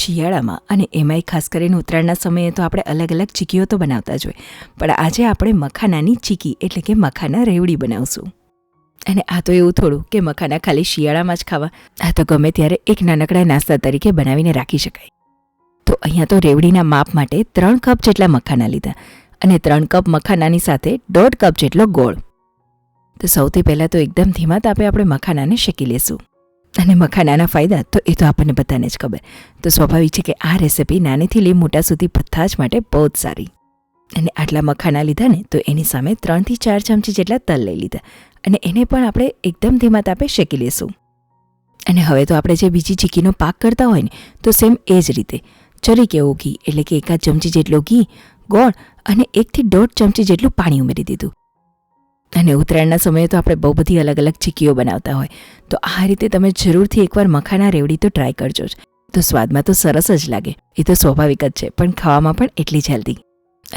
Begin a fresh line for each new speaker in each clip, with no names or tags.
શિયાળામાં અને એમાંય ખાસ કરીને ઉત્તરાયણના સમયે તો આપણે અલગ અલગ ચીકીઓ તો બનાવતા જ હોય, પણ આજે આપણે મખાનાની ચીકી એટલે કે મખાના રેવડી બનાવશું. અને આ તો એવું થોડું કે મખાના ખાલી શિયાળામાં જ ખાવા, આ તો ગમે ત્યારે એક નાનકડા નાસ્તા તરીકે બનાવીને રાખી શકાય. તો અહીંયા તો રેવડીના માપ માટે 3 કપ જેટલા મખાના લીધા અને 3 કપ મખાનાની સાથે 1.5 કપ જેટલો ગોળ. તો સૌથી પહેલાં તો એકદમ ધીમા તાપે આપણે મખાનાને શેકી લેશું. અને મખાનાના ફાયદા તો એ તો આપણને બધાને જ ખબર. તો સ્વાભાવિક છે કે આ રેસિપી નાનીથી લઈ મોટા સુધી બધા જ માટે બહુ જ સારી. અને આટલા મખાના લીધા ને તો એની સામે 3 થી 4 ચમચી જેટલા તલ લઈ લીધા અને એને પણ આપણે એકદમ ધીમા તાપે શેકી લેશું. અને હવે તો આપણે જે બીજી ચીકીનો પાક કરતા હોય ને તો સેમ એ જ રીતે ચરી કેવું ઘી એટલે કે 1 ચમચી જેટલો ઘી, ગોળ અને 1 થી 1.5 ચમચી જેટલું પાણી ઉમેરી દીધું. અને ઉત્તરાયણના સમયે તો આપણે બહુ બધી અલગ અલગ ચીકીઓ બનાવતા હોય, તો આ રીતે તમે જરૂરથી એકવાર મખાના રેવડી તો ટ્રાય કરજો જ. તો સ્વાદમાં તો સરસ જ લાગે, એ તો સ્વાભાવિક જ છે, પણ ખાવામાં પણ એટલી જ હેલ્ધી.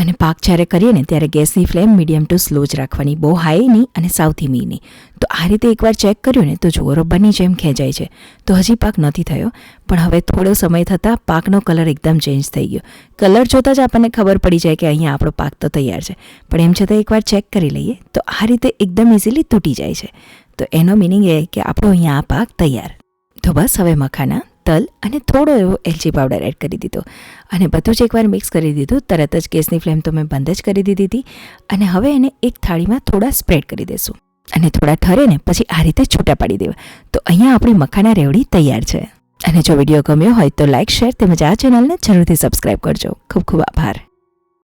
અને પાક જ્યારે કરીએ ને ત્યારે ગેસની ફ્લેમ મીડિયમ ટુ સ્લો જ રાખવાની, બહુ હાઈ નહીં અને સાવ ધીમી નહીં. તો આ રીતે એકવાર ચેક કર્યું ને તો જુઓ રબરની જેમ ખેંચાય છે. તો હજી પાક નથી થયો, પણ હવે થોડો સમય થતાં પાકનો કલર એકદમ ચેન્જ થઈ ગયો. કલર જોતાં જ આપણને ખબર પડી જાય કે અહીંયા આપણો પાક તો તૈયાર છે, પણ એમ છતાં એકવાર ચેક કરી લઈએ તો આ રીતે એકદમ ઇઝીલી તૂટી જાય છે. તો એનો મિનિંગ એ કે આપણો અહીંયા આ પાક તૈયાર. તો બસ હવે મખાના, તલ અને થોડો એવો એલચી પાવડર એડ કરી દીધો અને બધું જ એકવાર મિક્સ કરી દીધું. તરત જ ગેસની ફ્લેમ તો મેં બંધ જ કરી દીધી હતી. અને હવે એને એક થાળીમાં થોડા સ્પ્રેડ કરી દઈશું અને થોડા ઠરે ને પછી આ રીતે છૂટા પાડી દેવા. તો અહીંયા આપણી મખાના રેવડી તૈયાર છે. અને જો વિડીયો ગમ્યો હોય તો લાઇક, શેર તેમજ આ ચેનલને જરૂરથી સબસ્ક્રાઈબ કરજો. ખૂબ ખૂબ આભાર.